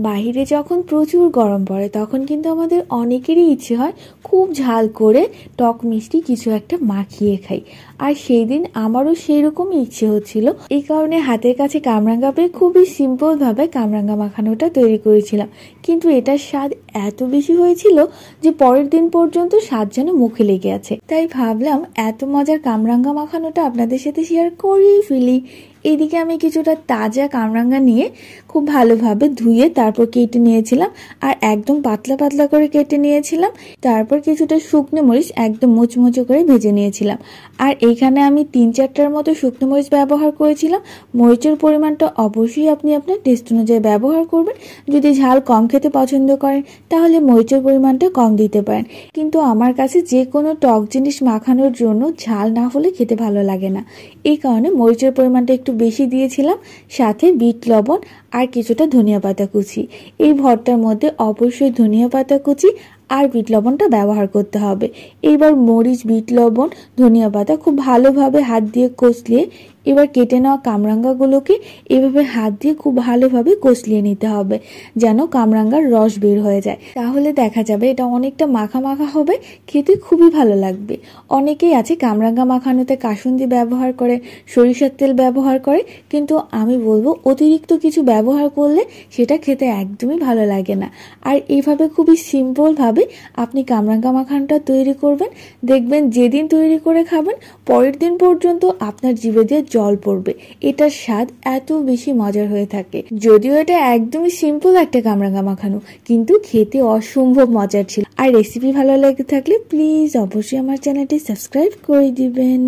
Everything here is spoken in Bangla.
বাইরে যখন প্রচুর গরম পড়ে তখন কিন্তু আমাদের অনেকেরই ইচ্ছে হয় খুব ঝাল করে টক মিষ্টি কিছু একটা মাখিয়ে খাই। আর সেই দিন আমারও সেই রকমই ইচ্ছে হচ্ছিল, এই কারণে হাতের কাছে কামরাঙ্গা পেয়ে খুবই সিম্পলভাবে কামরাঙ্গা মাখানোটা তৈরি করেছিলাম। কিন্তু এটার স্বাদ এত বেশি হয়েছিল যে পরের দিন পর্যন্ত স্বাদ যেন মুখে লেগে আছে। তাই ভাবলাম এত মজার কামরাঙ্গা মাখানোটা আপনাদের সাথে শেয়ার করেই ফেলি। এইদিকে আমি কিছুটা তাজা কামরাঙ্গা নিয়ে খুব ভালোভাবে ধুয়ে তারপর কেটে নিয়েছিলাম, আর একদম পাতলা পাতলা করে কেটে নিয়েছিলাম। তারপর কিছুটা শুকনো মরিচ একদম মুচমুচো করে ভেজে নিয়েছিলাম। আর এইখানে আমি 3-4টার মতো শুকনো মরিচ ব্যবহার করেছিলাম। মরিচের পরিমাণটা অবশ্যই আপনি আপনার টেস্ট অনুযায়ী ব্যবহার করবেন। যদি ঝাল কম খেতে পছন্দ করেন তাহলে মরিচের পরিমাণটা কম দিতে পারেন, কিন্তু আমার কাছে যে কোনো টক জিনিস মাখানোর জন্য ঝাল না হলে খেতে ভালো লাগে না। এই কারণে মরিচের পরিমাণটা একটু বেশি দিয়েছিলাম, সাথে বিট লবণ আর কিছুটা ধনিয়া পাতা কুচি। এই ভর্তার মধ্যে অবশ্যই ধনিয়া পাতা কুচি আর বিট লবণটা ব্যবহার করতে হবে। এবার মরিচ, বিট লবণ, ধনিয়া পাতা খুব ভালোভাবে হাত দিয়ে কষলিয়ে এবার কেটে নেওয়া কামরাঙ্গাগুলোকে এভাবে হাত দিয়ে খুব ভালোভাবে কষলিয়ে নিতে হবে, যেন কামরাঙ্গার রস বের হয়ে যায়। তাহলে দেখা যাবে এটা অনেকটা মাখা মাখা হবে, খেতে খুবই ভালো লাগবে। অনেকেই আছে কামরাঙ্গা মাখানোতে কাসুন্দি ব্যবহার করে, সরিষার তেল ব্যবহার করে, কিন্তু আমি বলবো অতিরিক্ত কিছু ব্যবহার করলে সেটা খেতে একদমই ভালো লাগে না। আর এইভাবে খুবই সিম্পলভাবে আপনি কামরাঙ্গা মাখানোটা তৈরি করবেন, দেখবেন যেদিন তৈরি করে খাবেন পরের দিন পর্যন্ত আপনার জিভে দিয়ে জল পড়বে। এটার স্বাদ এত বেশি মজার হয়ে থাকে। যদিও এটা একদমই সিম্পল একটা কামরাঙ্গা মাখানো, কিন্তু খেতে অসম্ভব মজার ছিল। আর রেসিপি ভালো লেগে থাকলে প্লিজ অবশ্যই আমার চ্যানেলটি সাবস্ক্রাইব করে দিবেন।